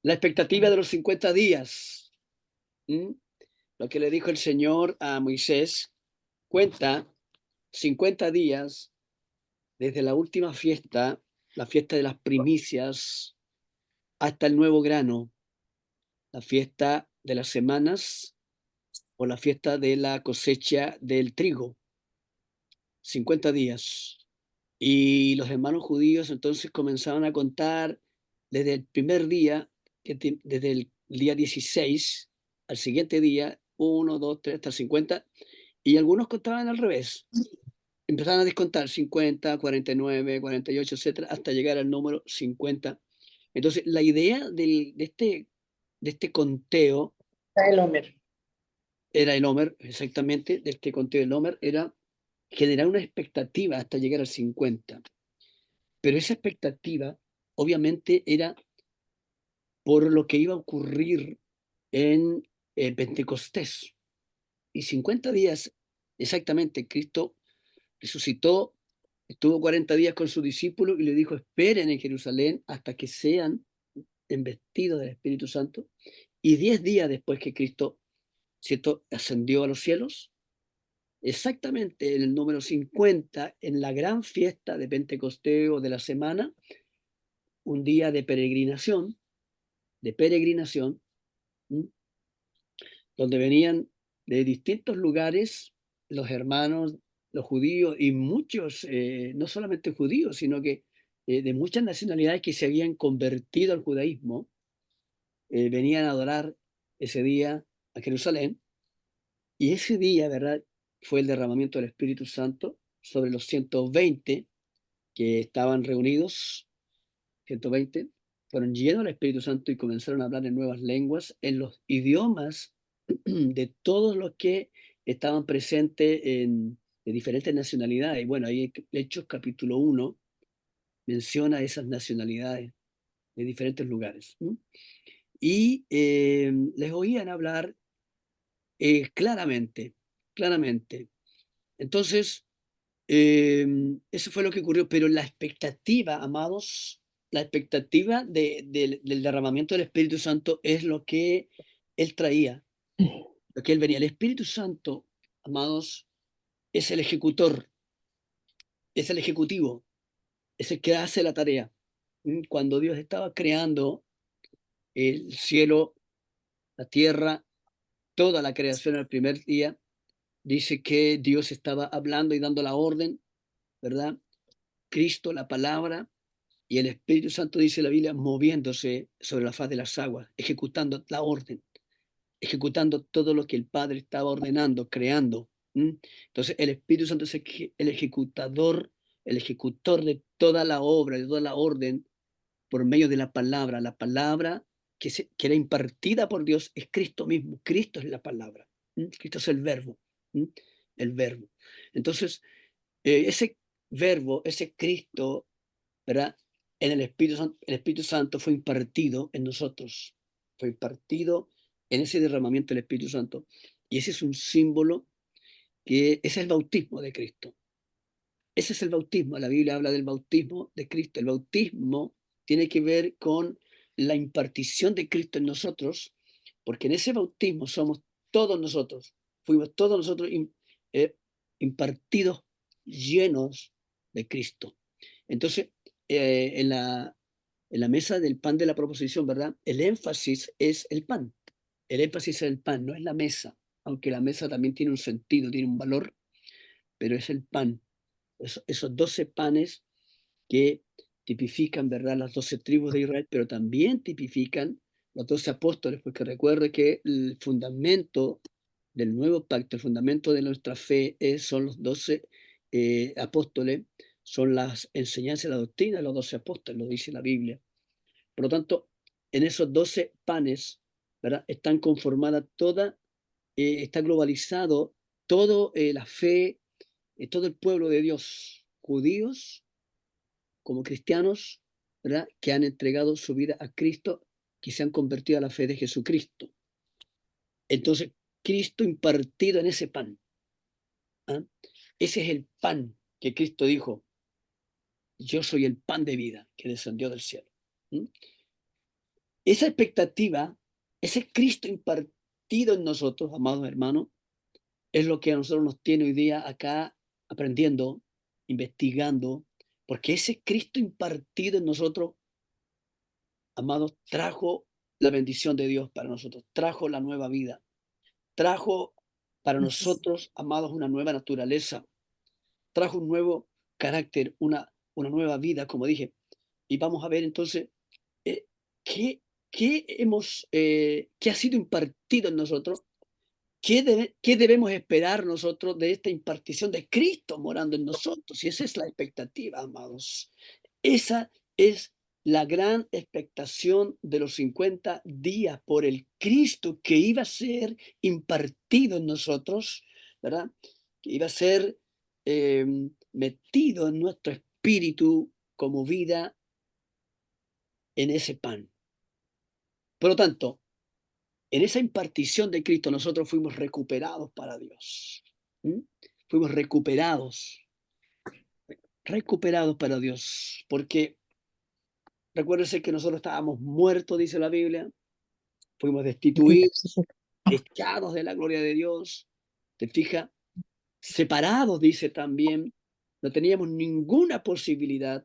La expectativa de los 50 días. ¿Mm? Lo que le dijo el Señor a Moisés, cuenta 50 días desde la última fiesta, la fiesta de las primicias, hasta el nuevo grano, la fiesta de las semanas o la fiesta de la cosecha del trigo. 50 días. Y los hermanos judíos entonces comenzaron a contar desde el primer día, desde el día 16 al siguiente día, uno, 2, 3, hasta 50, y algunos contaban al revés. Empezaron a descontar 50, 49, 48, etcétera, hasta llegar al número 50. Entonces, la idea de este conteo El Homer. era el Homer, exactamente, de este conteo del Homer, era generar una expectativa hasta llegar al 50. Pero esa expectativa, obviamente, era por lo que iba a ocurrir en Pentecostés. Y 50 días, exactamente, Cristo resucitó, estuvo 40 días con sus discípulos y le dijo, esperen en Jerusalén hasta que sean investidos del Espíritu Santo. Y 10 días después que Cristo, ¿cierto?, ascendió a los cielos, exactamente en el número 50, en la gran fiesta de Pentecostés o de la semana, un día de peregrinación, ¿m? Donde venían de distintos lugares los hermanos, los judíos y muchos, no solamente judíos, sino que de muchas nacionalidades que se habían convertido al judaísmo, venían a adorar ese día a Jerusalén. Y ese día, ¿verdad? Fue el derramamiento del Espíritu Santo sobre los 120 que estaban reunidos, 120, fueron llenos del Espíritu Santo y comenzaron a hablar en nuevas lenguas, en los idiomas de todos los que estaban presentes de diferentes nacionalidades. Y bueno, ahí Hechos capítulo 1 menciona esas nacionalidades de diferentes lugares. ¿M? Y les oían hablar claramente, claramente. Entonces, eso fue lo que ocurrió, pero la expectativa, amados, la expectativa del derramamiento del Espíritu Santo es lo que Él traía, lo que Él venía. El Espíritu Santo, amados, es el ejecutor, es el ejecutivo, es el que hace la tarea. Cuando Dios estaba creando el cielo, la tierra, toda la creación el primer día, dice que Dios estaba hablando y dando la orden, ¿verdad? Cristo, la palabra, y el Espíritu Santo, dice la Biblia, moviéndose sobre la faz de las aguas, ejecutando la orden, ejecutando todo lo que el Padre estaba ordenando, creando. Entonces, el Espíritu Santo es el ejecutador, el ejecutor de toda la obra, de toda la orden, por medio de la palabra que era impartida por Dios es Cristo mismo, Cristo es la palabra, Cristo es el verbo, ¿m? El verbo. Entonces, ese verbo, ese Cristo, ¿verdad? El Espíritu Santo fue impartido en nosotros, fue impartido en ese derramamiento del Espíritu Santo. Y ese es un símbolo ese es el bautismo de Cristo. Ese es el bautismo. La Biblia habla del bautismo de Cristo. El bautismo tiene que ver con la impartición de Cristo en nosotros, porque en ese bautismo somos todos nosotros, fuimos todos nosotros eh, impartidos, llenos de Cristo. Entonces, en la mesa del pan de la proposición, ¿verdad? El énfasis es el pan. El énfasis es el pan, no es la mesa, aunque la mesa también tiene un sentido, tiene un valor, pero es el pan. Esos 12 panes que tipifican, ¿verdad?, las 12 tribus de Israel, pero también tipifican los 12 apóstoles, porque recuerde que el fundamento del nuevo pacto, el fundamento de nuestra fe son los 12 apóstoles, son las enseñanzas y la doctrina de los 12 apóstoles, lo dice la Biblia. Por lo tanto, en esos 12 panes, ¿verdad?, están conformadas está globalizado todo la fe, todo el pueblo de Dios, judíos como cristianos, ¿verdad?, que han entregado su vida a Cristo, que se han convertido a la fe de Jesucristo. Entonces, Cristo impartido en ese pan. ¿Ah? Ese es el pan que Cristo dijo. yo soy el pan de vida que descendió del cielo. ¿Mm? Esa expectativa, ese Cristo impartido en nosotros, amados hermanos, es lo que a nosotros nos tiene hoy día acá aprendiendo, investigando, porque ese Cristo impartido en nosotros, amados, trajo la bendición de Dios para nosotros, trajo la nueva vida, trajo para nosotros, amados, una nueva naturaleza, trajo un nuevo carácter, una nueva vida, como dije. Y vamos a ver entonces eh, qué, qué ha sido impartido en nosotros. ¿Qué debemos esperar nosotros de esta impartición de Cristo morando en nosotros? Y esa es la expectativa, amados. Esa es la gran expectación de los 50 días por el Cristo que iba a ser impartido en nosotros, ¿verdad? Que iba a ser metido en nuestro espíritu como vida en ese pan. Por lo tanto, en esa impartición de Cristo nosotros fuimos recuperados para Dios. ¿Mm? Fuimos recuperados para Dios, porque recuérdense que nosotros estábamos muertos, dice la Biblia, fuimos destituidos, echados de la gloria de Dios, te fijas, separados, dice también, no teníamos ninguna posibilidad.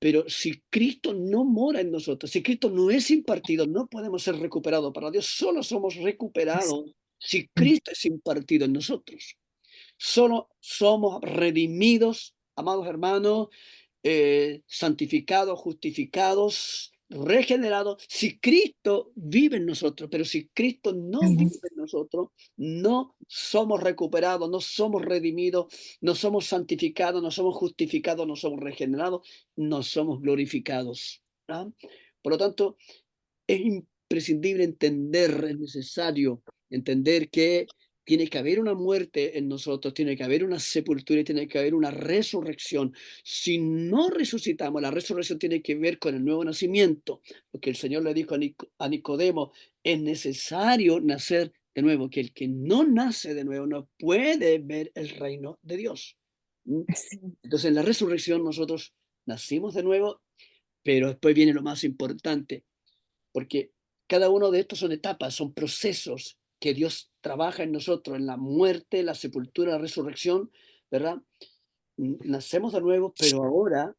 Pero si Cristo no mora en nosotros, si Cristo no es impartido, no podemos ser recuperados para Dios. Solo somos recuperados si Cristo es impartido en nosotros. Solo somos redimidos, amados hermanos, santificados, justificados, regenerados, si Cristo vive en nosotros, pero si Cristo no vive en nosotros, no somos recuperados, no somos redimidos, no somos santificados, no somos justificados, no somos regenerados, no somos glorificados. ¿Ah? Por lo tanto, es imprescindible entender, es necesario entender que tiene que haber una muerte en nosotros, tiene que haber una sepultura y tiene que haber una resurrección. Si no resucitamos, la resurrección tiene que ver con el nuevo nacimiento, porque el Señor le dijo a Nicodemo, es necesario nacer de nuevo, que el que no nace de nuevo no puede ver el reino de Dios. ¿Mm? Entonces, en la resurrección nosotros nacimos de nuevo, pero después viene lo más importante, porque cada uno de estos son etapas, son procesos que Dios trabaja en nosotros, en la muerte, la sepultura, la resurrección, ¿verdad? Nacemos de nuevo, pero ahora,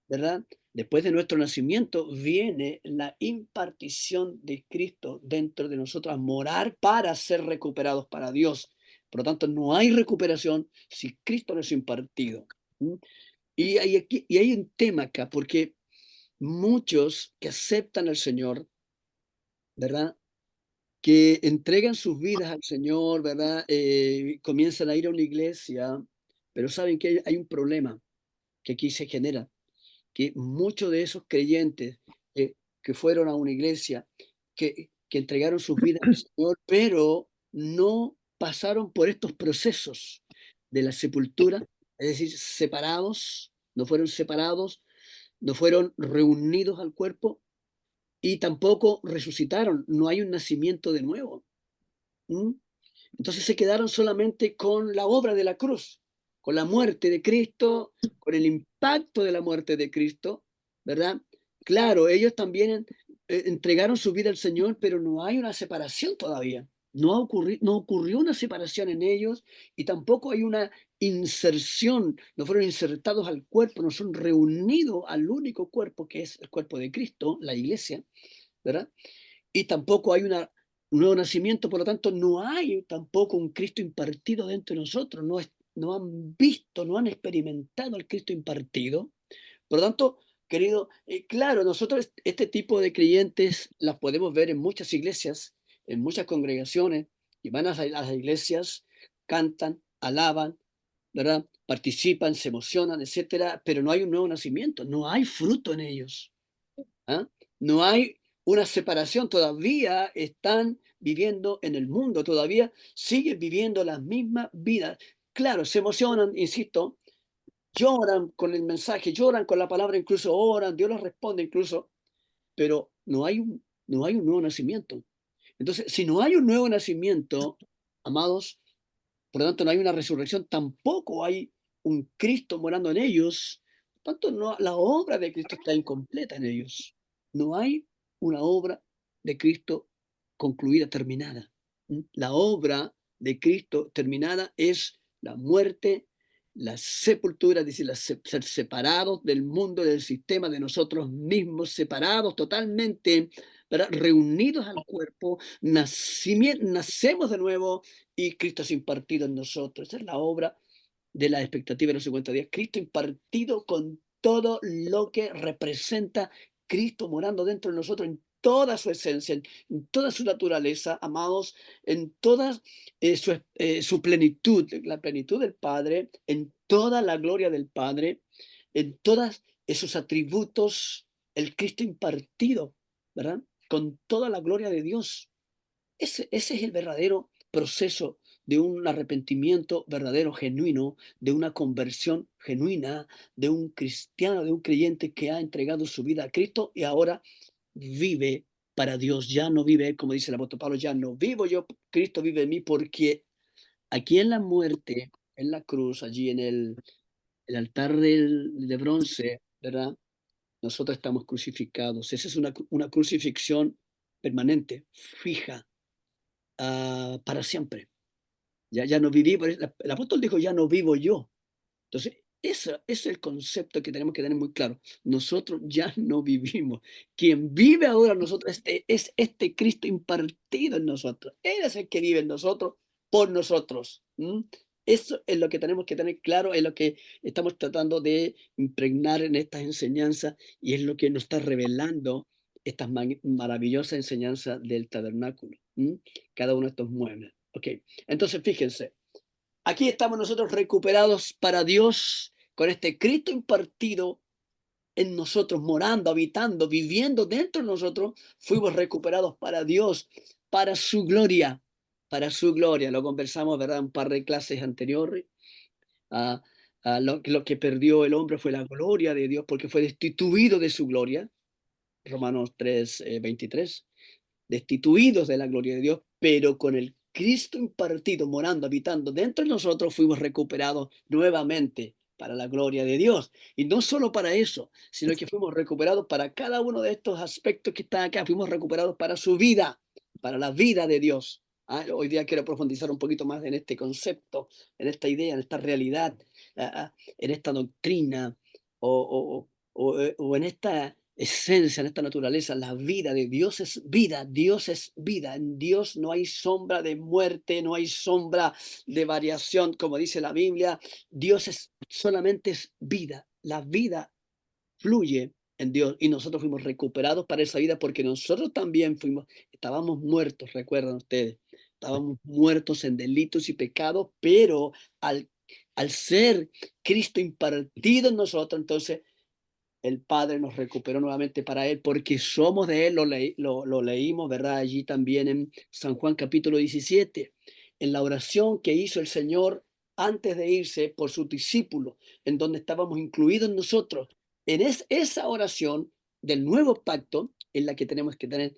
¿verdad? Después de nuestro nacimiento viene la impartición de Cristo dentro de nosotros a morar para ser recuperados para Dios. Por lo tanto, no hay recuperación si Cristo no es impartido. ¿Mm? Y hay un tema acá, porque muchos que aceptan al Señor, ¿verdad? Que entregan sus vidas al Señor, ¿verdad? Comienzan a ir a una iglesia, pero saben que hay un problema que aquí se genera, que muchos de esos creyentes que fueron a una iglesia, que entregaron sus vidas al Señor, pero no pasaron por estos procesos de la sepultura, es decir, separados, no fueron separados, no fueron reunidos al cuerpo y tampoco resucitaron, no hay un nacimiento de nuevo. ¿Mm? Entonces se quedaron solamente con la obra de la cruz, con la muerte de Cristo, con el impacto de la muerte de Cristo, ¿verdad? Claro, ellos también entregaron su vida al Señor, pero no hay una separación todavía. No ocurrió una separación en ellos y tampoco hay una inserción, no fueron insertados al cuerpo, no son reunidos al único cuerpo que es el cuerpo de Cristo, la iglesia, ¿verdad? Y tampoco hay un nuevo nacimiento, por lo tanto, no hay tampoco un Cristo impartido dentro de nosotros, no han visto, no han experimentado el Cristo impartido. Por lo tanto, querido, claro, nosotros este tipo de creyentes las podemos ver en muchas iglesias, en muchas congregaciones, y van a las iglesias, cantan, alaban, ¿verdad? Participan, se emocionan, etcétera, pero no hay un nuevo nacimiento, no hay fruto en ellos. ¿Ah? No hay una separación, todavía están viviendo en el mundo, todavía siguen viviendo las mismas vidas. Claro, se emocionan, insisto, lloran con el mensaje, lloran con la palabra, incluso oran, Dios los responde incluso, pero no hay un nuevo nacimiento. Entonces, si no hay un nuevo nacimiento, amados, por lo tanto no hay una resurrección, tampoco hay un Cristo morando en ellos, tanto no, la obra de Cristo está incompleta en ellos. No hay una obra de Cristo concluida, terminada. La obra de Cristo terminada es la muerte, la sepultura, es decir, ser separados del mundo, del sistema, de nosotros mismos, separados totalmente, ¿verdad? Reunidos al cuerpo, nacemos de nuevo y Cristo es impartido en nosotros. Esa es la obra de la expectativa de los 50 días. Cristo impartido con todo lo que representa Cristo morando dentro de nosotros en toda su esencia, en toda su naturaleza, amados, en toda su plenitud, la plenitud del Padre, en toda la gloria del Padre, en todos esos atributos, el Cristo impartido, ¿verdad? Con toda la gloria de Dios. Ese es el verdadero proceso de un arrepentimiento verdadero, genuino, de una conversión genuina, de un cristiano, de un creyente que ha entregado su vida a Cristo y ahora vive para Dios. Ya no vive, como dice el apóstol Pablo, ya no vivo yo, Cristo vive en mí, porque aquí en la muerte, en la cruz, allí en el altar de bronce, ¿verdad? Nosotros estamos crucificados. Esa es una crucifixión permanente, fija, para siempre. Ya no vivimos, el apóstol dijo, ya no vivo yo. Entonces, ese es el concepto que tenemos que tener muy claro. Nosotros ya no vivimos. Quien vive ahora en nosotros es este Cristo impartido en nosotros. Él es el que vive en nosotros por nosotros. Eso es lo que tenemos que tener claro, es lo que estamos tratando de impregnar en estas enseñanzas y es lo que nos está revelando estas maravillosas enseñanzas del tabernáculo. Cada uno de estos muebles. Ok, entonces fíjense. Aquí estamos nosotros recuperados para Dios con este Cristo impartido en nosotros, morando, habitando, viviendo dentro de nosotros. Fuimos recuperados para Dios, para su gloria, para su gloria. Lo conversamos, ¿verdad? Un par de clases anteriores. Ah, lo que perdió el hombre fue la gloria de Dios porque fue destituido de su gloria. Romanos 3, 23, destituidos de la gloria de Dios, pero con el Cristo impartido, morando, habitando dentro de nosotros, fuimos recuperados nuevamente para la gloria de Dios. Y no solo para eso, sino que fuimos recuperados para cada uno de estos aspectos que están acá, fuimos recuperados para su vida, para la vida de Dios. Hoy día quiero profundizar un poquito más en este concepto, en esta idea, en esta realidad, en esta doctrina o en esta esencia, en esta naturaleza. La vida de Dios es vida, Dios es vida. En Dios no hay sombra de muerte, no hay sombra de variación, como dice la Biblia. Dios solamente es vida. La vida fluye en Dios y nosotros fuimos recuperados para esa vida porque nosotros también estábamos muertos, recuerdan ustedes, estábamos muertos en delitos y pecados, pero al ser Cristo impartido en nosotros, entonces el Padre nos recuperó nuevamente para Él, porque somos de Él, lo leímos, ¿verdad? Allí también en San Juan capítulo 17, en la oración que hizo el Señor antes de irse por sus discípulos, en donde estábamos incluidos nosotros. Esa oración del nuevo pacto es la que tenemos que tener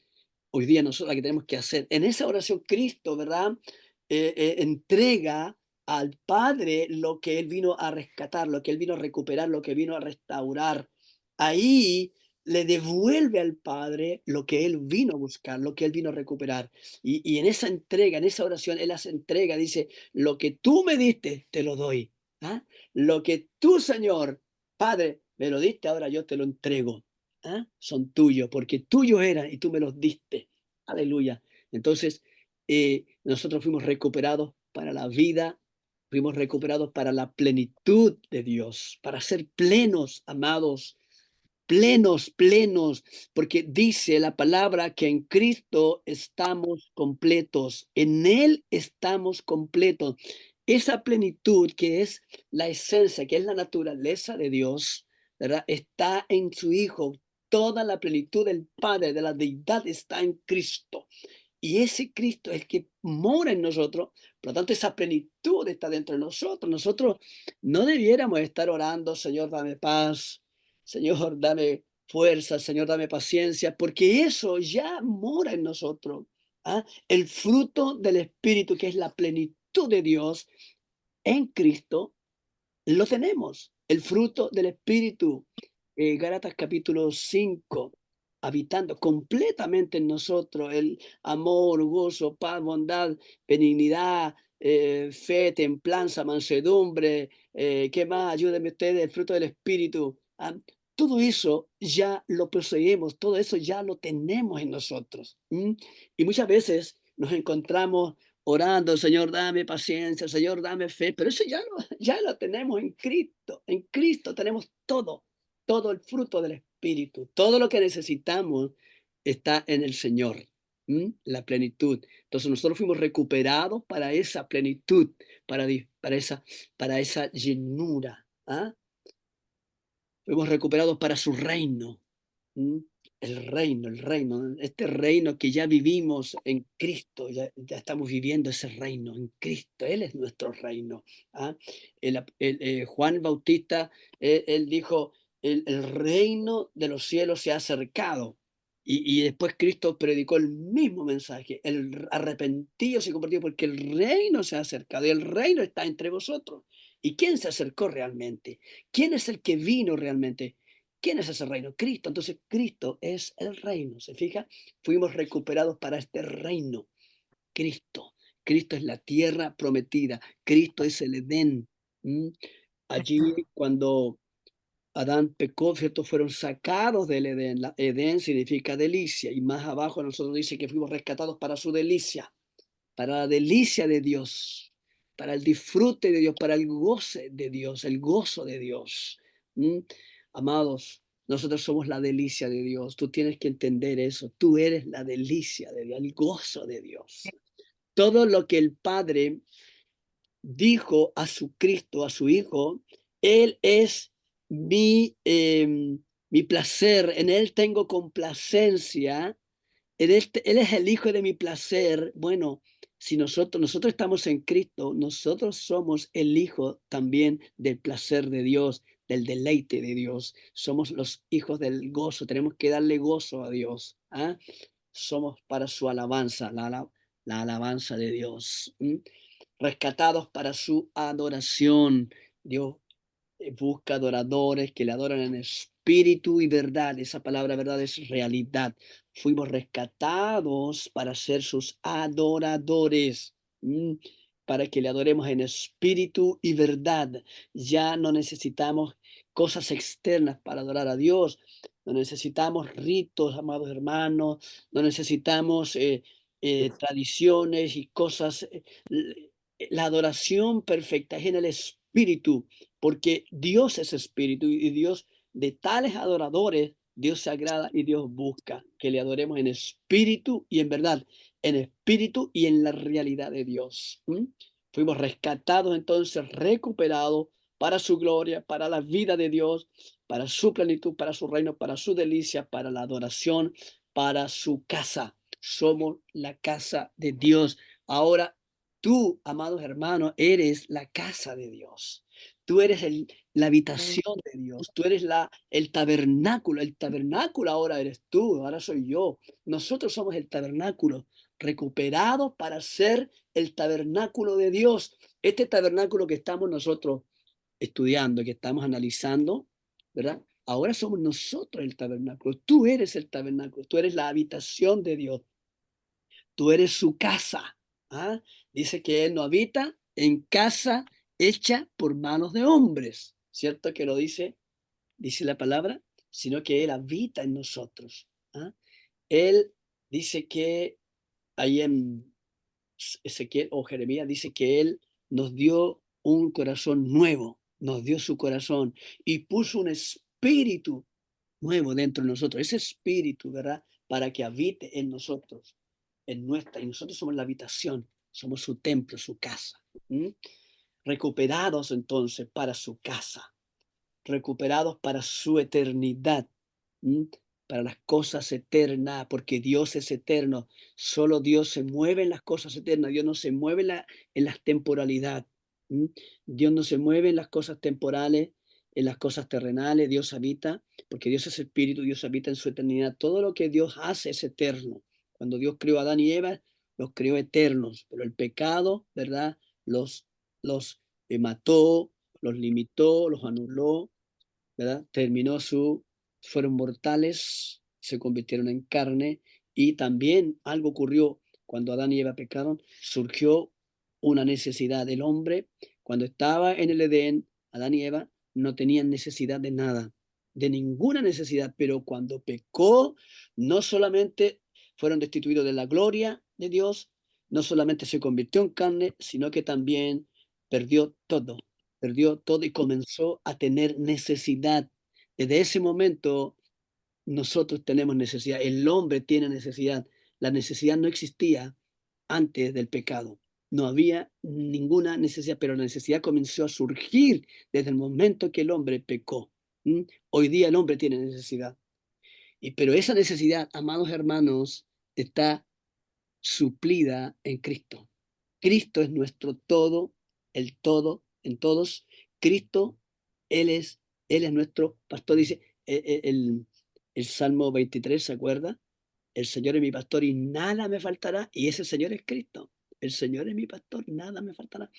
hoy día nosotros, la que tenemos que hacer. En esa oración Cristo, ¿verdad? Entrega al Padre lo que Él vino a rescatar, lo que Él vino a recuperar, lo que vino a restaurar. Ahí le devuelve al Padre lo que Él vino a buscar, lo que Él vino a recuperar. Y en esa entrega, en esa oración, Él hace entrega, dice, lo que tú me diste, te lo doy. ¿Ah? Lo que tú, Señor, Padre, me lo diste, ahora yo te lo entrego. Son tuyos, porque tuyos eran y tú me los diste. Aleluya. Entonces, nosotros fuimos recuperados para la vida, fuimos recuperados para la plenitud de Dios, para ser plenos, amados, plenos, plenos, porque dice la palabra que en Cristo estamos completos, en Él estamos completos. Esa plenitud que es la esencia, que es la naturaleza de Dios, ¿verdad? Está en su Hijo. Toda la plenitud del Padre, de la deidad está en Cristo. Y ese Cristo es el que mora en nosotros, por lo tanto esa plenitud está dentro de nosotros. Nosotros no debiéramos estar orando, Señor, dame paz, Señor, dame fuerza, Señor, dame paciencia, porque eso ya mora en nosotros. El fruto del Espíritu, que es la plenitud de Dios en Cristo, lo tenemos. el fruto del Espíritu, Gálatas capítulo 5, habitando completamente en nosotros el amor, gozo, paz, bondad, benignidad, fe, templanza, mansedumbre, ¿qué más? Ayúdenme ustedes, el fruto del Espíritu. Todo eso ya lo poseemos, todo eso ya lo tenemos en nosotros. Y muchas veces nos encontramos orando, Señor, dame paciencia, Señor, dame fe, pero eso ya lo, ya lo tenemos en Cristo tenemos todo, todo el fruto del Espíritu, todo lo que necesitamos está en el Señor, la plenitud. Entonces nosotros fuimos recuperados para esa plenitud, para esa llenura. Fuimos recuperados para su reino. ¿Mm? El reino, este reino que ya vivimos en Cristo, ya estamos viviendo ese reino en Cristo, Él es nuestro reino. ¿Ah? Juan Bautista, él dijo, el reino de los cielos se ha acercado. Y después Cristo predicó el mismo mensaje, el arrepentido y convertido porque el reino se ha acercado y el reino está entre vosotros. ¿Y quién se acercó realmente? ¿Quién es el que vino realmente? ¿Quién es ese reino? Cristo. Entonces, Cristo es el reino. ¿Se fija? Fuimos recuperados para este reino. Cristo. Cristo es la tierra prometida. Cristo es el Edén. ¿Mm? Allí, cuando Adán pecó, ¿cierto? Fueron sacados del Edén. Edén significa delicia. Y más abajo nosotros dice que fuimos rescatados para su delicia, para la delicia de Dios, para el disfrute de Dios, para el goce de Dios, el gozo de Dios. ¿Mm? Amados, nosotros somos la delicia de Dios. Tú tienes que entender eso. Tú eres la delicia de Dios, el gozo de Dios. Todo lo que el Padre dijo a su Cristo, a su Hijo, Él es mi placer, en Él tengo complacencia, él es el hijo de mi placer. Bueno, si nosotros estamos en Cristo, nosotros somos el hijo también del placer de Dios, del deleite de Dios. Somos los hijos del gozo. Tenemos que darle gozo a Dios. Somos para su alabanza, la alabanza de Dios. Rescatados para su adoración. Dios busca adoradores que le adoran en espíritu y verdad. Esa palabra verdad es realidad. Fuimos rescatados para ser sus adoradores, para que le adoremos en espíritu y verdad. Ya no necesitamos cosas externas para adorar a Dios. No necesitamos ritos, amados hermanos. No necesitamos tradiciones y cosas. La adoración perfecta es en el espíritu, porque Dios es espíritu y Dios de tales adoradores, Dios se agrada y Dios busca que le adoremos en espíritu y en verdad, en espíritu y en la realidad de Dios. Fuimos rescatados entonces, recuperados para su gloria, para la vida de Dios, para su plenitud, para su reino, para su delicia, para la adoración, para su casa. Somos la casa de Dios. Ahora tú, amados hermanos, eres la casa de Dios. Tú eres la habitación de Dios. Tú eres el tabernáculo. El tabernáculo ahora eres tú, ahora soy yo. Nosotros somos el tabernáculo, recuperado para ser el tabernáculo de Dios. Este tabernáculo que estamos nosotros estudiando, que estamos analizando, ¿verdad? Ahora somos nosotros el tabernáculo. Tú eres el tabernáculo. Tú eres la habitación de Dios. Tú eres su casa. Dice que Él no habita en casa hecha por manos de hombres, ¿cierto? Que lo dice la palabra, sino que Él habita en nosotros. Él dice que ahí en Ezequiel o Jeremías dice que Él nos dio un corazón nuevo, nos dio su corazón y puso un espíritu nuevo dentro de nosotros, ese espíritu, ¿verdad? Para que habite en nosotros, y nosotros somos la habitación, somos su templo, su casa. Recuperados entonces para su casa, recuperados para su eternidad, ¿m? Para las cosas eternas, porque Dios es eterno. Solo Dios se mueve en las cosas eternas. Dios no se mueve en las temporalidad. ¿M? Dios no se mueve en las cosas temporales, en las cosas terrenales. Dios habita, porque Dios es espíritu, Dios habita en su eternidad. Todo lo que Dios hace es eterno. Cuando Dios creó a Adán y Eva, los creó eternos, pero el pecado, ¿verdad? Los mató, los limitó, los anuló, ¿verdad? Fueron mortales, se convirtieron en carne y también algo ocurrió cuando Adán y Eva pecaron, surgió una necesidad del hombre. Cuando estaba en el Edén, Adán y Eva no tenían necesidad de nada, de ninguna necesidad, pero cuando pecó, no solamente fueron destituidos de la gloria de Dios, no solamente se convirtió en carne, sino que también perdió todo, perdió todo y comenzó a tener necesidad. Desde ese momento nosotros tenemos necesidad, el hombre tiene necesidad. La necesidad no existía antes del pecado. No había ninguna necesidad, pero la necesidad comenzó a surgir desde el momento que el hombre pecó. ¿Mm? Hoy día el hombre tiene necesidad. Pero esa necesidad, amados hermanos, está suplida en Cristo. Cristo es nuestro todo, el todo en todos. Cristo, Él es, Él es nuestro pastor. Dice el Salmo 23, ¿se acuerda? El Señor es mi pastor y nada me faltará. Y ese Señor es Cristo. El Señor es mi pastor, nada me faltará.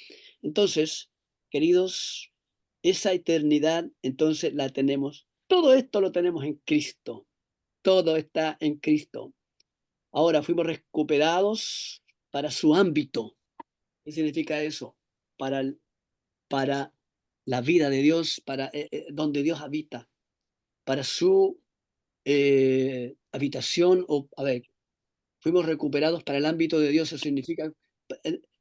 Entonces, queridos, esa eternidad, entonces la tenemos. Todo esto lo tenemos en Cristo. Todo está en Cristo. Ahora fuimos recuperados para su ámbito. ¿Qué significa eso? Para, para la vida de Dios, para donde Dios habita, para su habitación, o, a ver, fuimos recuperados para el ámbito de Dios, eso significa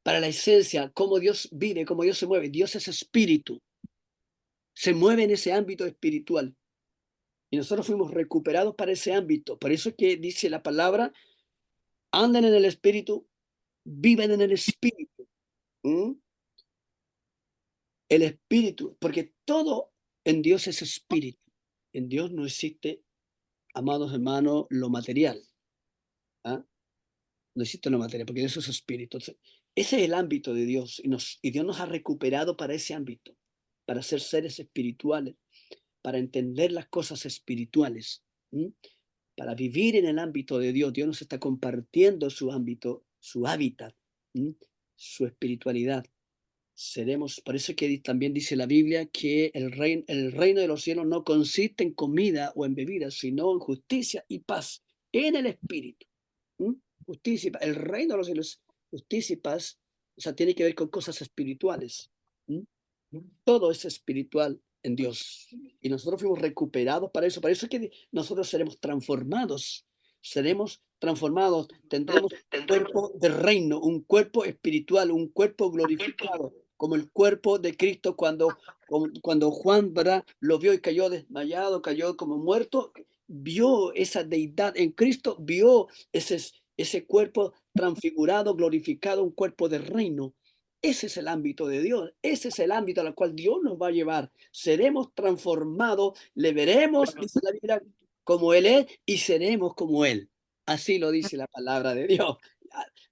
para la esencia, cómo Dios vive, cómo Dios se mueve. Dios es espíritu, se mueve en ese ámbito espiritual. Y nosotros fuimos recuperados para ese ámbito. Por eso es que dice la palabra, anden en el espíritu, viven en el espíritu. ¿Mm? El espíritu, porque todo en Dios es espíritu. En Dios no existe, amados hermanos, lo material. ¿Ah? No existe lo material, porque eso es espíritu. Entonces, ese es el ámbito de Dios y Dios nos ha recuperado para ese ámbito, para ser seres espirituales, para entender las cosas espirituales, ¿m? Para vivir en el ámbito de Dios. Dios nos está compartiendo su ámbito, su hábitat, ¿m? Su espiritualidad. Seremos, por eso es que también dice la Biblia que el reino de los cielos no consiste en comida o en bebida, sino en justicia y paz en el Espíritu. ¿Mm? Justicia y paz. El reino de los cielos, justicia y paz, o sea, tiene que ver con cosas espirituales. ¿Mm? Todo es espiritual en Dios. Y nosotros fuimos recuperados para eso. Para eso es que nosotros seremos transformados. Seremos transformados. Tendremos cuerpo de reino, un cuerpo espiritual, un cuerpo glorificado, como el cuerpo de Cristo cuando Juan, ¿verdad?, lo vio y cayó desmayado, cayó como muerto, vio esa deidad en Cristo, vio ese cuerpo transfigurado, glorificado, un cuerpo de reino. Ese es el ámbito de Dios, ese es el ámbito al cual Dios nos va a llevar. Seremos transformados, le veremos, dice la Biblia, como Él es y seremos como Él. Así lo dice la palabra de Dios.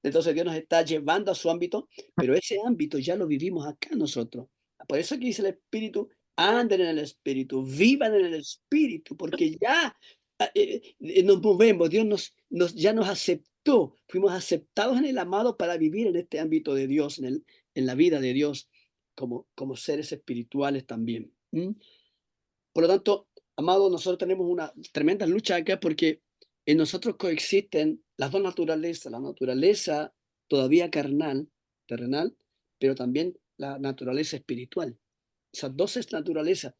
Entonces Dios nos está llevando a su ámbito, pero ese ámbito ya lo vivimos acá nosotros. Por eso aquí dice el Espíritu, anden en el Espíritu, vivan en el Espíritu, porque ya nos movemos, Dios ya nos aceptó, fuimos aceptados en el amado para vivir en este ámbito de Dios, en la vida de Dios, como seres espirituales también. ¿Mm? Por lo tanto, amados, nosotros tenemos una tremenda lucha acá porque en nosotros coexisten las dos naturalezas, la naturaleza todavía carnal, terrenal, pero también la naturaleza espiritual. Esas dos naturalezas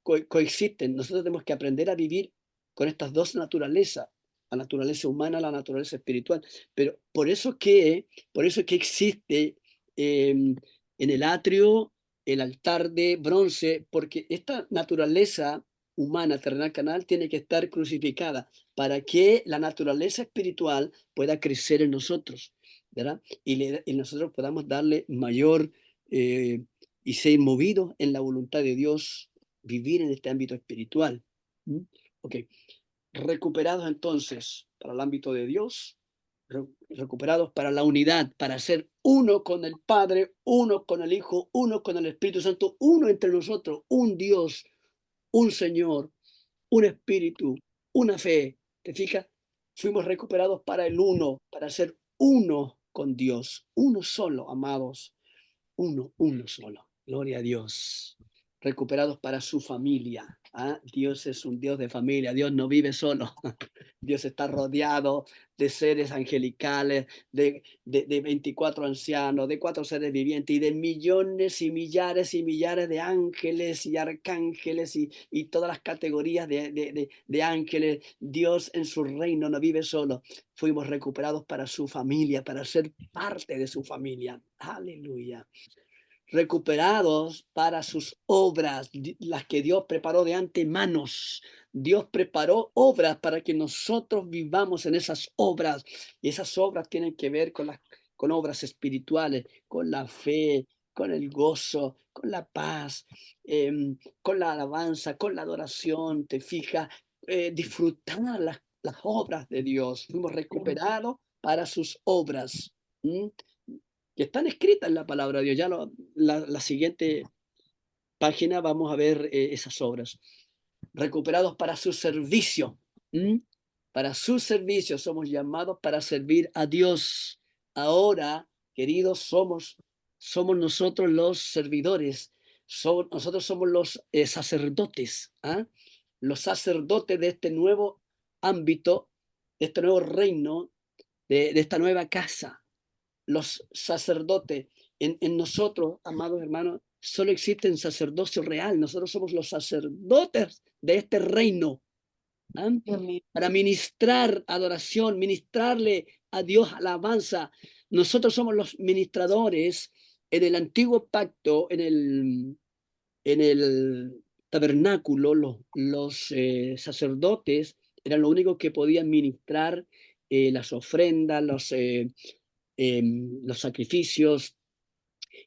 coexisten. Nosotros tenemos que aprender a vivir con estas dos naturalezas, la naturaleza humana, la naturaleza espiritual. Pero por eso que existe en el atrio el altar de bronce, porque esta naturaleza humana, terrenal, canal, tiene que estar crucificada para que la naturaleza espiritual pueda crecer en nosotros, ¿verdad? Y nosotros podamos darle mayor y ser movidos en la voluntad de Dios, vivir en este ámbito espiritual. ¿Mm? Ok, recuperados entonces para el ámbito de Dios, recuperados para la unidad, para ser uno con el Padre, uno con el Hijo, uno con el Espíritu Santo, uno entre nosotros, un Dios, un Señor, un Espíritu, una fe. ¿Te fijas? Fuimos recuperados para el uno, para ser uno con Dios, uno solo, amados, uno solo. Gloria a Dios. Recuperados para su familia. ¿Ah? Dios es un Dios de familia. Dios no vive solo. Dios está rodeado de seres angelicales, de 24 ancianos, de 4 seres vivientes y de millones y millares de ángeles y arcángeles y todas las categorías de ángeles. Dios en su reino no vive solo. Fuimos recuperados para su familia, para ser parte de su familia. Aleluya. Recuperados para sus obras, las que Dios preparó de antemano. Dios preparó obras para que nosotros vivamos en esas obras. Y esas obras tienen que ver con obras espirituales, con la fe, con el gozo, con la paz, con la alabanza, con la adoración. Te fijas, disfrutar las obras de Dios. Fuimos recuperados para sus obras. ¿M? Que están escritas en la palabra de Dios. Ya la siguiente página vamos a ver esas obras. Recuperados para su servicio. ¿M? Para su servicio somos llamados para servir a Dios. Ahora, queridos, somos nosotros los servidores. Nosotros somos los sacerdotes. ¿Ah? Los sacerdotes de este nuevo ámbito, de este nuevo reino, de esta nueva casa. Los sacerdotes. En nosotros, amados hermanos, solo existe un sacerdocio real. Nosotros somos los sacerdotes de este reino. ¿Ah? Amén. Para ministrar adoración, ministrarle a Dios alabanza. Nosotros somos los ministradores en el antiguo pacto, en el tabernáculo. Los sacerdotes eran los únicos que podían ministrar las ofrendas, los sacrificios,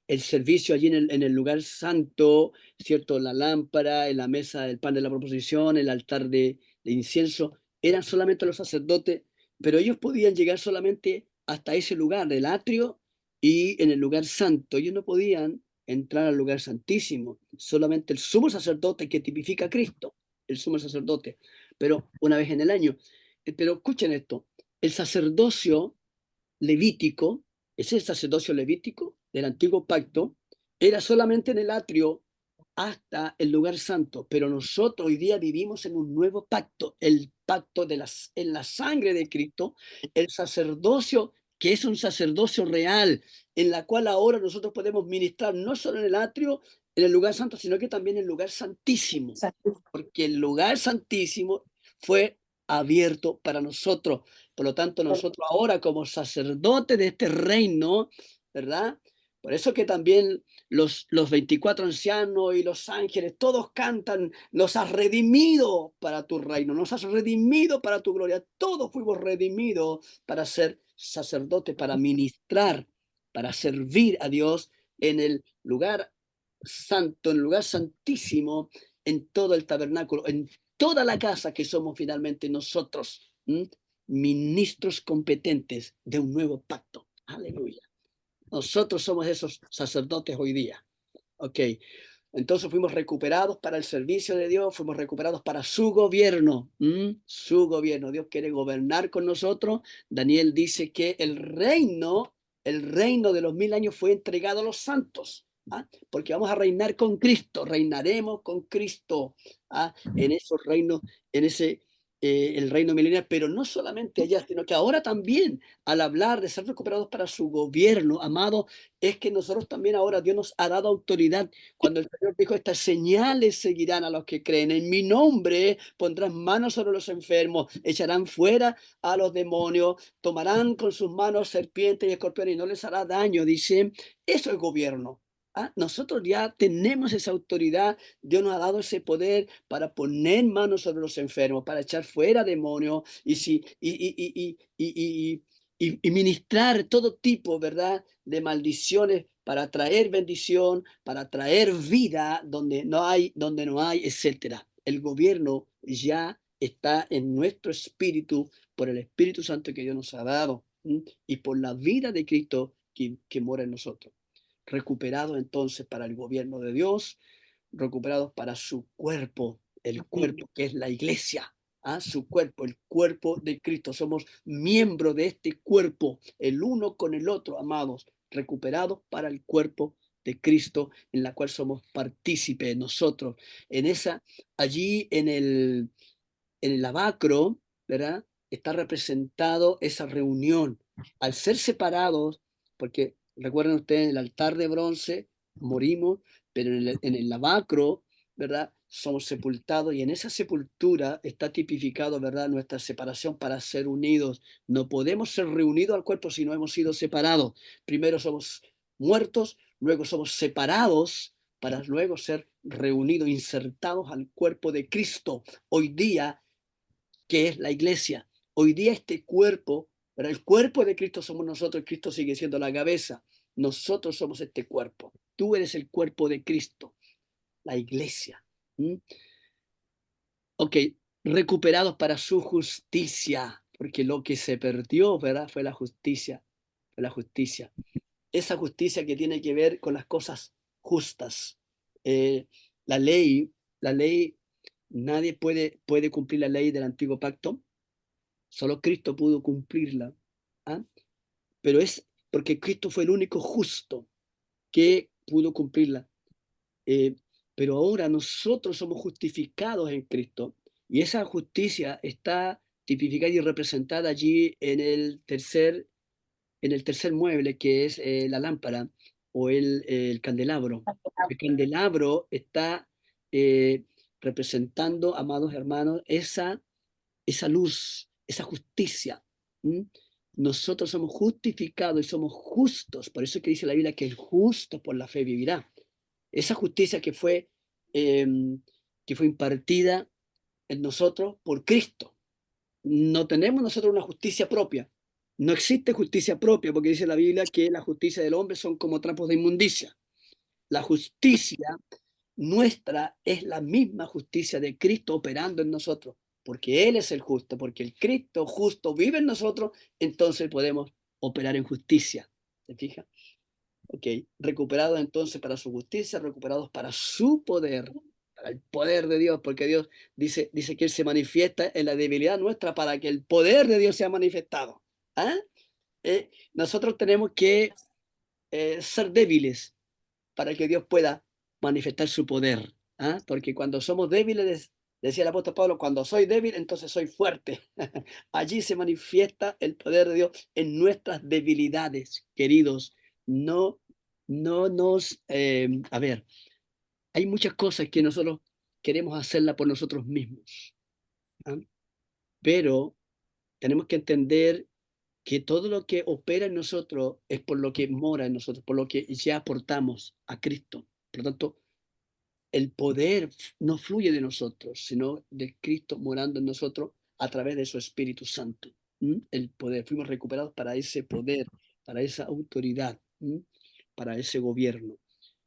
el servicio allí en el lugar santo, ¿cierto? La lámpara, en la mesa del pan de la proposición, el altar de incienso, eran solamente los sacerdotes, pero ellos podían llegar solamente hasta ese lugar, el atrio y en el lugar santo. Ellos no podían entrar al lugar santísimo, solamente el sumo sacerdote que tipifica a Cristo, el sumo sacerdote, pero una vez en el año. Pero escuchen esto, el sacerdocio levítico, ese sacerdocio levítico del antiguo pacto, era solamente en el atrio hasta el lugar santo, pero nosotros hoy día vivimos en un nuevo pacto, el pacto en la sangre de Cristo, el sacerdocio que es un sacerdocio real, en la cual ahora nosotros podemos ministrar no solo en el atrio, en el lugar santo, sino que también en el lugar santísimo, porque el lugar santísimo fue abierto para nosotros. Por lo tanto, nosotros ahora como sacerdotes de este reino, ¿verdad? Por eso que también los 24 ancianos y los ángeles, todos cantan, nos has redimido para tu reino, nos has redimido para tu gloria. Todos fuimos redimidos para ser sacerdotes, para ministrar, para servir a Dios en el lugar santo, en el lugar santísimo, en todo el tabernáculo, en toda la casa que somos finalmente nosotros, ministros competentes de un nuevo pacto. Aleluya. Nosotros somos esos sacerdotes hoy día. Ok. Entonces fuimos recuperados para el servicio de Dios, fuimos recuperados para su gobierno. Su gobierno. Dios quiere gobernar con nosotros. Daniel dice que el reino de los 1000 años fue entregado a los santos. ¿Ah? Porque vamos a reinar con Cristo, reinaremos con Cristo, ¿ah? En esos reinos, en ese, el reino milenario, pero no solamente allá, sino que ahora también, al hablar de ser recuperados para su gobierno, amado, es que nosotros también ahora Dios nos ha dado autoridad cuando el Señor dijo, estas señales seguirán a los que creen. En mi nombre pondrán manos sobre los enfermos, echarán fuera a los demonios, tomarán con sus manos serpientes y escorpiones y no les hará daño. Dice, eso es gobierno. ¿Ah? Nosotros ya tenemos esa autoridad. Dios nos ha dado ese poder para poner manos sobre los enfermos, para echar fuera demonios y ministrar todo tipo, ¿verdad?, de maldiciones para traer bendición, para traer vida donde no hay, etcétera. El gobierno ya está en nuestro espíritu por el Espíritu Santo que Dios nos ha dado, y por la vida de Cristo que mora en nosotros. Recuperados entonces para el gobierno de Dios, recuperados para su cuerpo, el cuerpo que es la iglesia. Su cuerpo, el cuerpo de Cristo. Somos miembros de este cuerpo, el uno con el otro, amados, recuperados para el cuerpo de Cristo, en la cual somos partícipes nosotros. Allí en el lavacro, ¿verdad? Está representado esa reunión. Al ser separados, porque recuerden ustedes, en el altar de bronce morimos, pero en el lavacro, ¿verdad? Somos sepultados y en esa sepultura está tipificado, ¿verdad? Nuestra separación para ser unidos. No podemos ser reunidos al cuerpo si no hemos sido separados. Primero somos muertos, luego somos separados para luego ser reunidos, insertados al cuerpo de Cristo. Hoy día, que es la iglesia. Hoy día este cuerpo, pero el cuerpo de Cristo somos nosotros, Cristo sigue siendo la cabeza. Nosotros somos este cuerpo. Tú eres el cuerpo de Cristo, la iglesia. ¿Mm? Ok, recuperados para su justicia, porque lo que se perdió, ¿verdad? Fue la justicia, fue la justicia. Esa justicia que tiene que ver con las cosas justas. Eh, la ley, la ley, nadie puede cumplir la ley del antiguo pacto. Solo Cristo pudo cumplirla. ¿Ah? Pero es porque Cristo fue el único justo que pudo cumplirla. Eh, pero ahora nosotros somos justificados en Cristo y esa justicia está tipificada y representada allí en el tercer mueble, que es la lámpara o el candelabro. El candelabro está eh, representando, amados hermanos, esa luz, esa justicia. ¿Mm? Nosotros somos justificados y somos justos. Por eso es que dice la Biblia que el justo por la fe vivirá. Esa justicia eh, que fue impartida en nosotros por Cristo. No tenemos nosotros una justicia propia. No existe justicia propia porque dice la Biblia que la justicia del hombre son como trapos de inmundicia. La justicia nuestra es la misma justicia de Cristo operando en nosotros, porque Él es el justo, porque el Cristo justo vive en nosotros, entonces podemos operar en justicia. ¿Se fija? Ok, recuperados entonces para su justicia, recuperados para su poder, para el poder de Dios, porque Dios dice que Él se manifiesta en la debilidad nuestra para que el poder de Dios sea manifestado. ¿Ah? Nosotros tenemos que ser débiles para que Dios pueda manifestar su poder. ¿Ah? Porque cuando somos débiles, decía el apóstol Pablo, cuando soy débil, entonces soy fuerte. Allí se manifiesta el poder de Dios en nuestras debilidades, queridos. No, no nos... a ver, hay muchas cosas que nosotros queremos hacerla por nosotros mismos, ¿ah? Pero tenemos que entender que todo lo que opera en nosotros es por lo que mora en nosotros, por lo que ya aportamos a Cristo. Por lo tanto, el poder no fluye de nosotros, sino de Cristo morando en nosotros a través de su Espíritu Santo. ¿Mm? El poder, fuimos recuperados para ese poder, para esa autoridad, ¿mm? Para ese gobierno.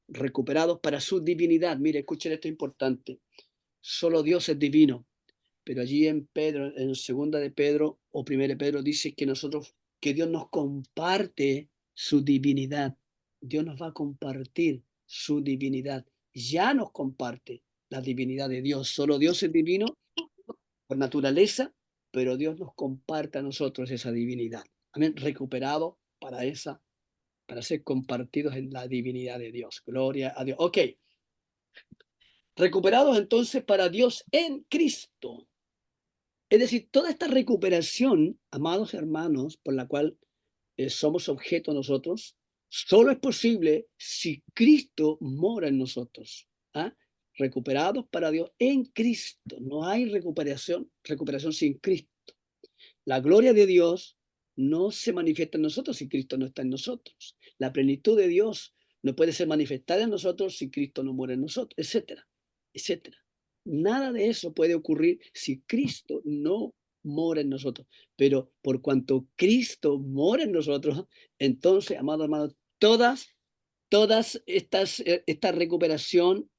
Recuperados para su divinidad. Mire, escuchen esto importante. Solo Dios es divino, pero allí en Pedro, en segunda de Pedro o primera de Pedro dice que que Dios nos comparte su divinidad. Dios nos va a compartir su divinidad. Ya nos comparte la divinidad de Dios. Solo Dios es divino por naturaleza, pero Dios nos comparte a nosotros esa divinidad. Amén. Recuperado para ser compartidos en la divinidad de Dios. Gloria a Dios. Ok. Recuperados entonces para Dios en Cristo. Es decir, toda esta recuperación, amados hermanos, por la cual somos objeto nosotros, solo es posible si Cristo mora en nosotros. ¿Ah? Recuperados para Dios en Cristo. No hay recuperación sin Cristo. La gloria de Dios no se manifiesta en nosotros si Cristo no está en nosotros. La plenitud de Dios no puede ser manifestada en nosotros si Cristo no muere en nosotros, etcétera, etcétera. Nada de eso puede ocurrir si Cristo no mora en nosotros. Pero por cuanto Cristo mora en nosotros, entonces, amado hermano, esta recuperación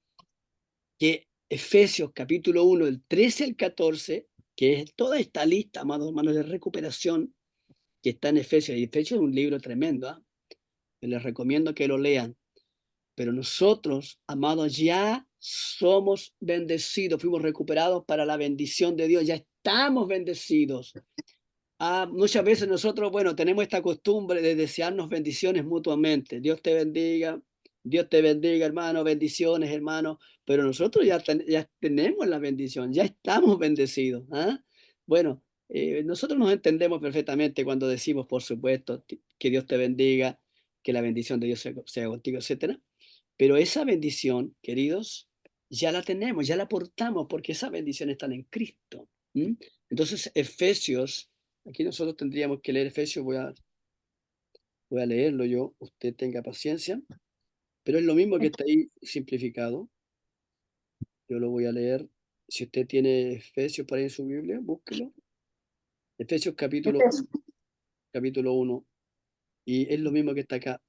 que Efesios capítulo 1, del 13 al 14, que es toda esta lista, amados hermanos, de recuperación que está en Efesios. Y Efesios es un libro tremendo, ¿eh? Les recomiendo que lo lean. Pero nosotros, amados, ya somos bendecidos, fuimos recuperados para la bendición de Dios, ya estamos bendecidos. Muchas veces nosotros, bueno, tenemos esta costumbre de desearnos bendiciones mutuamente. Dios te bendiga, Dios te bendiga, hermano, bendiciones, hermano. Pero nosotros ya tenemos la bendición, ya estamos bendecidos. ¿Ah? Bueno, nosotros nos entendemos perfectamente cuando decimos, por supuesto, que Dios te bendiga, que la bendición de Dios sea contigo, etcétera. Pero esa bendición, queridos, ya la tenemos, ya la portamos, porque esa bendición está en Cristo. ¿M? Entonces, Efesios, aquí nosotros tendríamos que leer Efesios, voy a leerlo yo, usted tenga paciencia. Pero es lo mismo que está ahí simplificado. Yo lo voy a leer. Si usted tiene Efesios por ahí en su Biblia, búsquelo. Efesios Efesios. capítulo 1. Y es lo mismo que está acá.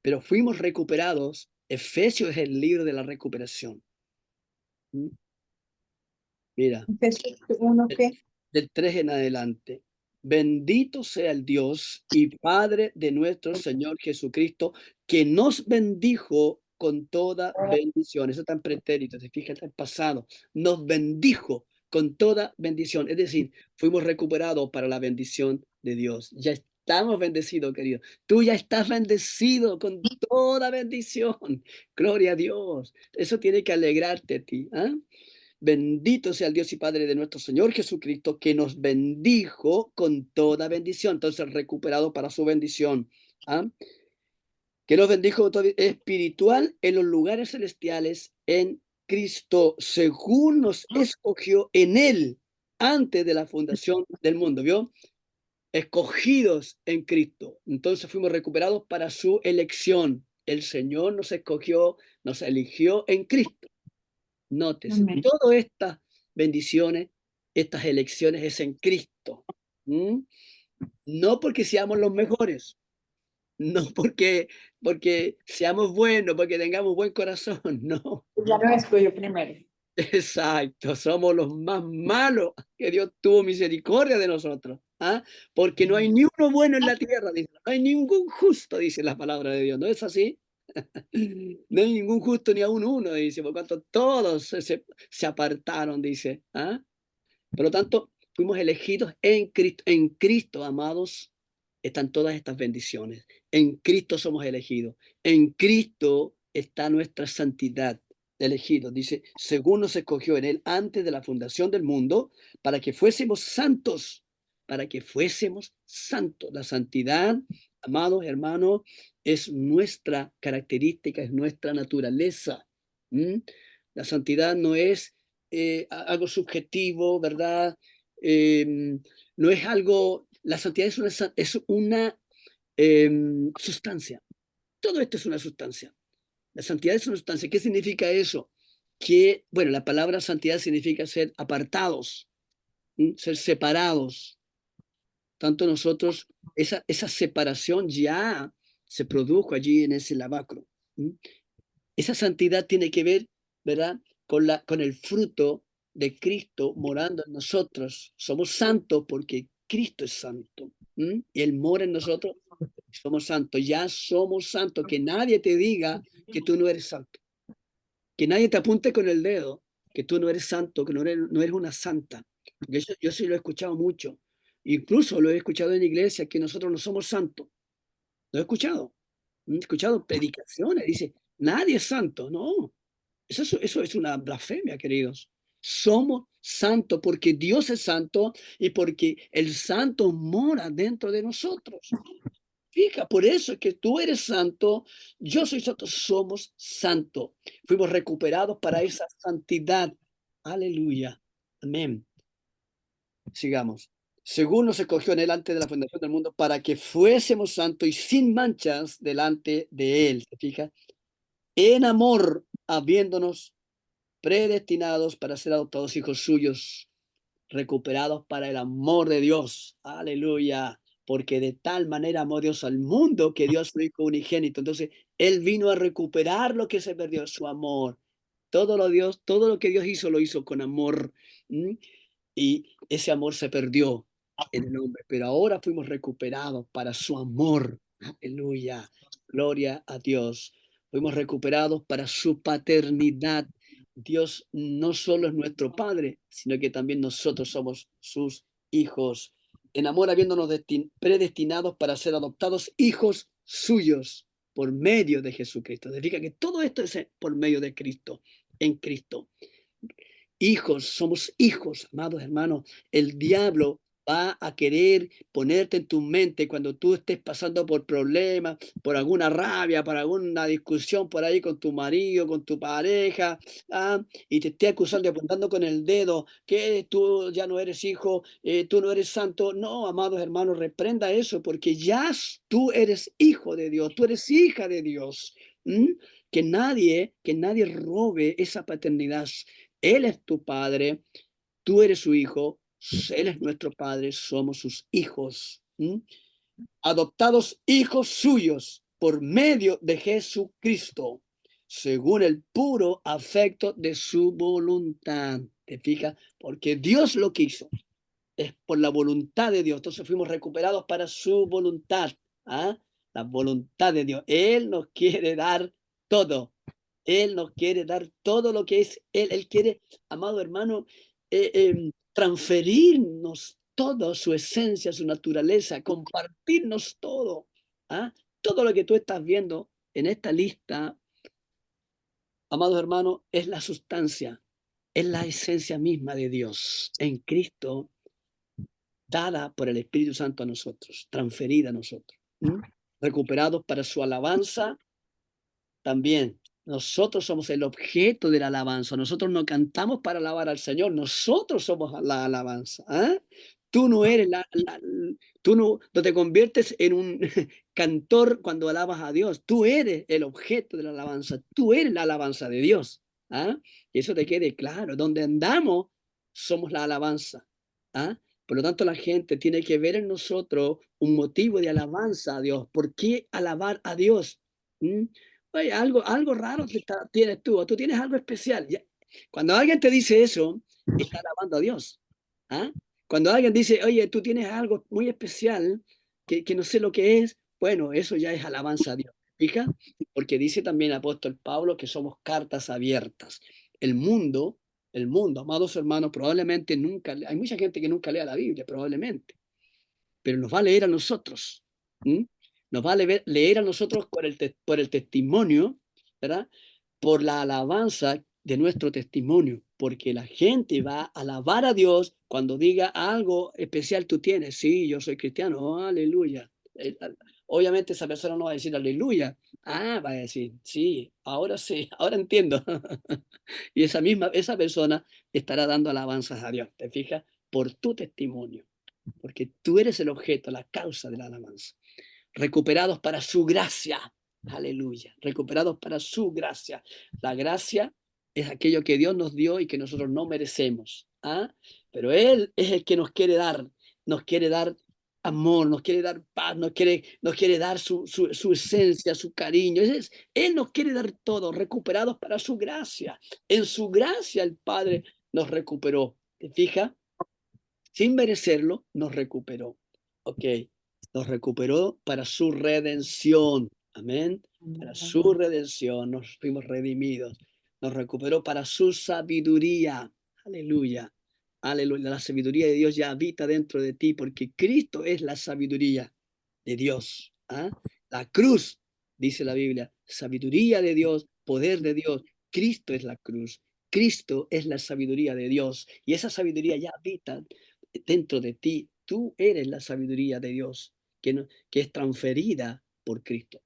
Pero fuimos recuperados. Efesios es el libro de la recuperación. ¿Mm? Mira, Efesios 1, del, ¿qué? del 3 en adelante. Bendito sea el Dios y Padre de nuestro Señor Jesucristo, que nos bendijo con toda bendición. Eso está en pretérito, se fija, está en pasado. Nos bendijo con toda bendición. Es decir, fuimos recuperados para la bendición de Dios. Ya estamos bendecidos, querido. Tú ya estás bendecido con toda bendición. Gloria a Dios. Eso tiene que alegrarte a ti. ¿Ah? Bendito sea el Dios y Padre de nuestro Señor Jesucristo, que nos bendijo con toda bendición. Entonces, recuperado para su bendición. ¿Ah? Que nos bendijo con toda espiritual en los lugares celestiales en Cristo, según nos escogió en Él antes de la fundación del mundo. ¿Vio? Escogidos en Cristo. Entonces fuimos recuperados para su elección. El Señor nos escogió, nos eligió en Cristo. Nótese, Amén. todas estas bendiciones, estas elecciones es en Cristo. ¿Mm? No porque seamos los mejores, no porque seamos buenos, porque tengamos buen corazón, no. Ya nos escogió primero. Exacto, somos los más malos, que Dios tuvo misericordia de nosotros. ¿Ah? Porque no hay ni uno bueno en la tierra, dice. No hay ningún justo, dice la palabra de Dios. ¿No es así? No hay ningún justo ni aún uno, dice, por cuanto todos se apartaron, dice. ¿Ah? Por lo tanto, fuimos elegidos en Cristo. En Cristo, amados, están todas estas bendiciones. En Cristo somos elegidos. En Cristo está nuestra santidad. Elegidos, dice, según nos escogió en Él antes de la fundación del mundo, para que fuésemos santos, para que fuésemos santos. La santidad, amados hermanos, es nuestra característica, es nuestra naturaleza. ¿Mm? La santidad no es algo subjetivo, ¿verdad? No es algo, la santidad es una sustancia. Todo esto es una sustancia. La santidad es una sustancia. ¿Qué significa eso? Que, bueno, la palabra santidad significa ser apartados, ser separados. Tanto nosotros, esa separación ya se produjo allí en ese lavacro. ¿Mm? Esa santidad tiene que ver, ¿verdad? Con el fruto de Cristo morando en nosotros. Somos santos porque Cristo es santo. ¿M? Y Él mora en nosotros. Somos santos. Ya somos santos. Que nadie te diga que tú no eres santo. Que nadie te apunte con el dedo que tú no eres santo, que no eres una santa. Yo sí lo he escuchado mucho. Incluso lo he escuchado en iglesia que nosotros no somos santos. Lo he escuchado. He escuchado predicaciones. Dice, nadie es santo. No, eso es una blasfemia, queridos. Somos santos porque Dios es santo y porque el santo mora dentro de nosotros. Fija, por eso es que tú eres santo, yo soy santo, somos santos. Fuimos recuperados para esa santidad. Aleluya. Amén. Sigamos. Según nos escogió en él antes de la fundación del mundo, para que fuésemos santos y sin manchas delante de él. ¿Se fija? En amor, habiéndonos predestinados para ser adoptados hijos suyos, recuperados para el amor de Dios. Aleluya. Porque de tal manera amó Dios al mundo que dio a su Hijo unigénito. Entonces, Él vino a recuperar lo que se perdió, su amor. Todo lo que Dios hizo, lo hizo con amor. ¿Mm? Y ese amor se perdió en el hombre, pero ahora fuimos recuperados para su amor. Aleluya. Gloria a Dios. Fuimos recuperados para su paternidad. Dios no solo es nuestro Padre, sino que también nosotros somos sus hijos. En amor habiéndonos predestinados para ser adoptados hijos suyos. por medio de Jesucristo. Significa que todo esto es por medio de Cristo, en Cristo. Hijos, somos hijos, amados hermanos. El diablo va a querer ponerte en tu mente cuando tú estés pasando por problemas, por alguna rabia, por alguna discusión por ahí con tu marido, con tu pareja, y te esté acusando y apuntando con el dedo, que tú ya no eres hijo, tú no eres santo. No, amados hermanos, reprenda eso, porque tú eres hijo de Dios, tú eres hija de Dios. ¿Mm? Que nadie robe esa paternidad. Él es tu padre, tú eres su hijo, Él es nuestro padre, somos sus hijos, adoptados hijos suyos por medio de Jesucristo, según el puro afecto de su voluntad. ¿Te fijas? Porque Dios lo quiso, es por la voluntad de Dios. Entonces fuimos recuperados para su voluntad. ¿Ah? La voluntad de Dios. Él nos quiere dar todo. Él nos quiere dar todo lo que es Él. Él quiere, amado hermano, transferirnos todo, su esencia, su naturaleza, compartirnos todo. ¿Ah? Todo lo que tú estás viendo en esta lista, amados hermanos, es la sustancia, es la esencia misma de Dios en Cristo, dada por el Espíritu Santo a nosotros, transferida a nosotros, recuperados para su alabanza también. Nosotros somos el objeto de la alabanza. Nosotros no cantamos para alabar al Señor, nosotros somos la alabanza. ¿Ah? Tú no eres tú no te conviertes en un cantor cuando alabas a Dios. Tú eres el objeto de la alabanza. Tú eres la alabanza de Dios. ¿Ah? Y eso te quede claro. Donde andamos, somos la alabanza. ¿Ah? Por lo tanto, la gente tiene que ver en nosotros un motivo de alabanza a Dios. ¿Por qué alabar a Dios? ¿Mm? Oye, algo raro tienes tú, o tú tienes algo especial. Cuando alguien te dice eso, está alabando a Dios. ¿Ah? Cuando alguien dice, oye, tú tienes algo muy especial que no sé lo que es, bueno, eso ya es alabanza a Dios. ¿Fija? Porque dice también el apóstol Pablo que somos cartas abiertas. El mundo, el mundo, amados hermanos, probablemente nunca, hay mucha gente que nunca lea la Biblia, probablemente, pero nos va a leer a nosotros. ¿Mm? Nos va a leer a nosotros por el testimonio, ¿verdad? Por la alabanza de nuestro testimonio, porque la gente va a alabar a Dios cuando diga algo especial tú tienes. Sí, yo soy cristiano, oh, aleluya. Obviamente esa persona no va a decir aleluya. Va a decir, sí, ahora entiendo. Y esa persona estará dando alabanzas a Dios, ¿te fijas? Por tu testimonio, porque tú eres el objeto, la causa de la alabanza. Recuperados para su gracia. Aleluya. Recuperados para su gracia. La gracia es aquello que Dios nos dio y que nosotros no merecemos. ¿Ah? Pero Él es el que nos quiere dar amor, nos quiere dar paz, nos quiere dar su esencia, su cariño. Él nos quiere dar todo, recuperados para su gracia. En su gracia el Padre nos recuperó. ¿Te fijas? Sin merecerlo, nos recuperó. Ok, nos recuperó para su redención. Amén. Para su redención nos fuimos redimidos. Nos recuperó para su sabiduría. Aleluya. Aleluya. La sabiduría de Dios ya habita dentro de ti porque Cristo es la sabiduría de Dios. ¿Ah? La cruz, dice la Biblia, sabiduría de Dios, poder de Dios. Cristo es la cruz. Cristo es la sabiduría de Dios y esa sabiduría ya habita dentro de ti. Tú eres la sabiduría de Dios que es transferida por Cristo,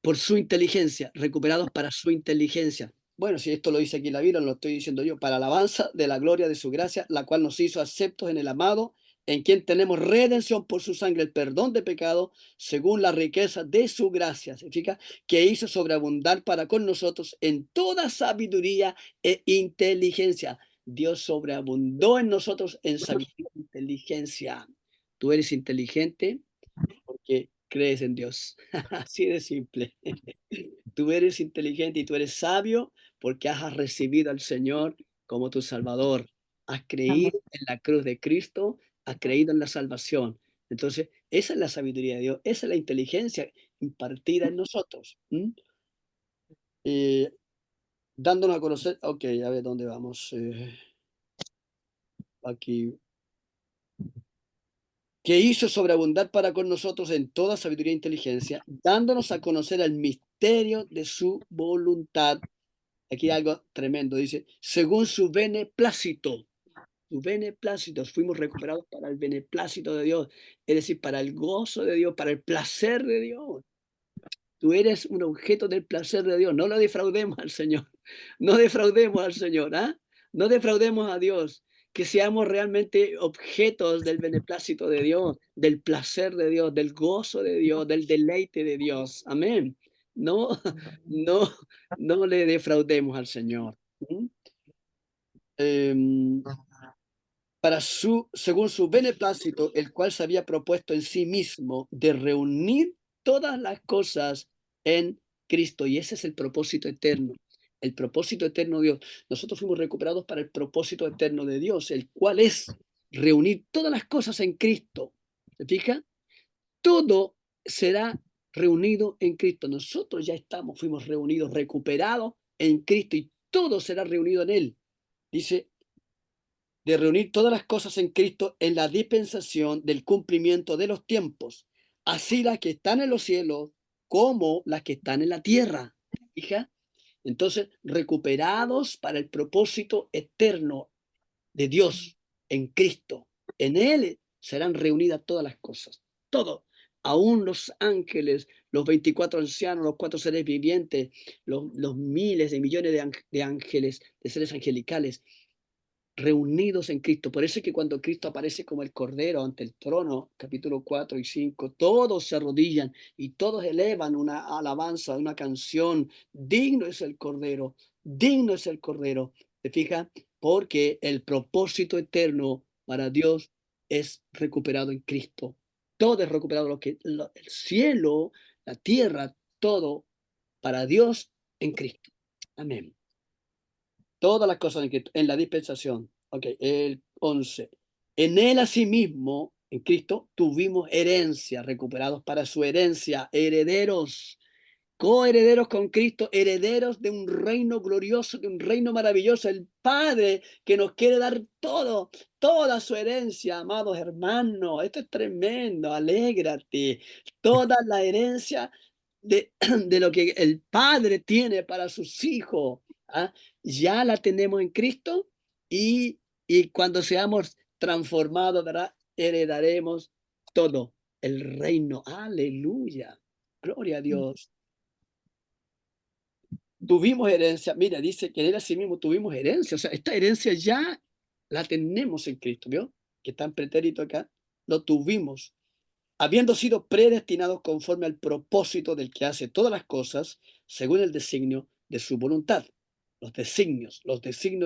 por su inteligencia, recuperados para su inteligencia. Bueno, si esto lo dice aquí la Biblia, no lo estoy diciendo yo, para alabanza de la gloria de su gracia, la cual nos hizo aceptos en el amado, en quien tenemos redención por su sangre, el perdón de pecado, según la riqueza de su gracia. Significa que hizo sobreabundar para con nosotros en toda sabiduría e inteligencia. Dios sobreabundó en nosotros en sabiduría e inteligencia. Tú eres inteligente porque crees en Dios. Así de simple. Tú eres inteligente y tú eres sabio porque has recibido al Señor como tu Salvador. Has Amén. creído en la cruz de Cristo, has creído en la salvación. Entonces, esa es la sabiduría de Dios, esa es la inteligencia impartida en nosotros. Eh, dándonos a conocer, ok, a ver dónde vamos. Aquí. que hizo sobreabundar para con nosotros en toda sabiduría e inteligencia, dándonos a conocer el misterio de su voluntad. Aquí hay algo tremendo, dice, según su beneplácito. Su beneplácito, fuimos recuperados para el beneplácito de Dios, es decir, para el gozo de Dios, para el placer de Dios. Tú eres un objeto del placer de Dios. No lo defraudemos al Señor. No defraudemos al Señor, ¿ah? No defraudemos a Dios. Que seamos realmente objetos del beneplácito de Dios, del placer de Dios, del gozo de Dios, del deleite de Dios. Amén. No, no, no le defraudemos al Señor. ¿Mm? Em, según su beneplácito, el cual se había propuesto en sí mismo de reunir todas las cosas en Cristo. Y ese es el propósito eterno. El propósito eterno de Dios. Nosotros fuimos recuperados para el propósito eterno de Dios, el cual es reunir todas las cosas en Cristo. ¿Se fija? Todo será reunido en Cristo. Nosotros ya fuimos reunidos, recuperados en Cristo y todo será reunido en Él. Dice de reunir todas las cosas en Cristo en la dispensación del cumplimiento de los tiempos, así las que están en los cielos como las que están en la tierra. ¿Fija? Entonces, recuperados para el propósito eterno de Dios en Cristo. En Él serán reunidas todas las cosas, todo. Aún los ángeles, los 24 ancianos, los 4 seres vivientes, los miles de millones de ángeles, de seres angelicales, reunidos en Cristo. Por eso es que cuando Cristo aparece como el Cordero ante el trono, capítulo 4 y 5, todos se arrodillan y todos elevan una alabanza, una canción. Digno es el Cordero, digno es el Cordero. ¿Te fijas? Porque el propósito eterno para Dios es recuperado en Cristo. Todo es recuperado, el cielo, la tierra, todo para Dios en Cristo. Amén. Todas las cosas en la dispensación. Ok, el 11. En él asimismo, en Cristo, tuvimos herencia, recuperados para su herencia, herederos, coherederos con Cristo, herederos de un reino glorioso, de un reino maravilloso, el Padre que nos quiere dar todo, toda su herencia, amados hermanos. Esto es tremendo, alégrate. Toda la herencia de, de lo que el Padre tiene para sus hijos, ¿ah? Ya la tenemos en Cristo y cuando seamos transformados, ¿verdad? Heredaremos todo el reino. Aleluya. Gloria a Dios. Tuvimos herencia. Mira, dice que en él asimismo tuvimos herencia. O sea, esta herencia ya la tenemos en Cristo, ¿vio? Que está en pretérito acá. Lo tuvimos, habiendo sido predestinados conforme al propósito del que hace todas las cosas, según el designio de su voluntad. Los designios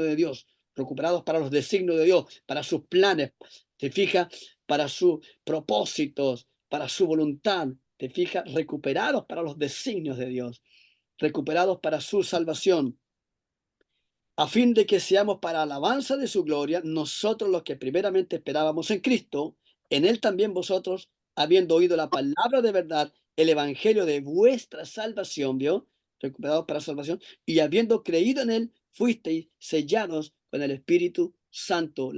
de Dios, recuperados para los designios de Dios, para sus planes, te fijas, para sus propósitos, para su voluntad, te fijas, recuperados para los designios de Dios, recuperados para su salvación, a fin de que seamos para alabanza de su gloria, nosotros los que primeramente esperábamos en Cristo, en él también vosotros, habiendo oído la palabra de verdad, el evangelio de vuestra salvación, ¿vio? Recuperados para salvación, y habiendo creído en él, fuisteis sellados con el Espíritu Santo.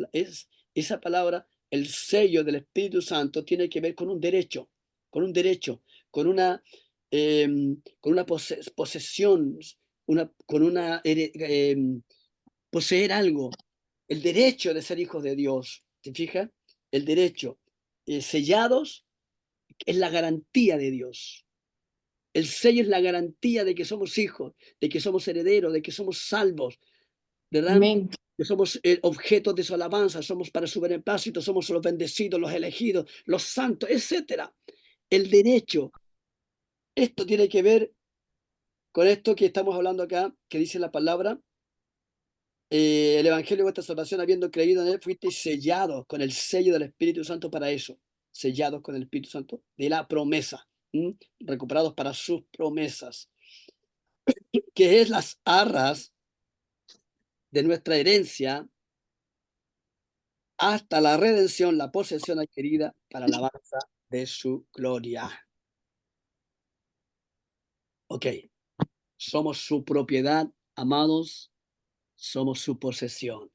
Esa palabra, el sello del Espíritu Santo, tiene que ver con un derecho, con una, con una posesión, con una poseer algo, el derecho de ser hijos de Dios. ¿Te fijas? El derecho. Sellados es la garantía de Dios. El sello es la garantía de que somos hijos, de que somos herederos, de que somos salvos, ¿verdad? Amén. Que somos objetos de su alabanza, somos para su beneplácito, somos los bendecidos, los elegidos, los santos, etcétera. El derecho. Esto tiene que ver con esto que estamos hablando acá, que dice la palabra, el Evangelio de vuestra salvación, habiendo creído en él, fuisteis sellados con el sello del Espíritu Santo para eso, sellados con el Espíritu Santo de la promesa, recuperados para sus promesas, que es las arras de nuestra herencia hasta la redención, la posesión adquirida para la alabanza de su gloria. Ok, somos su propiedad, amados, somos su posesión.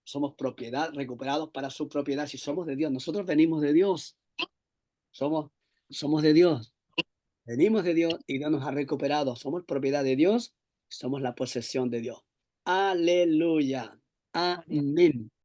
Somos propiedad, recuperados para su propiedad. Si somos de Dios, nosotros venimos de Dios. somos de Dios, venimos de Dios y Dios nos ha recuperado. Somos propiedad de Dios, somos la posesión de Dios. Aleluya. Gloria. Amén.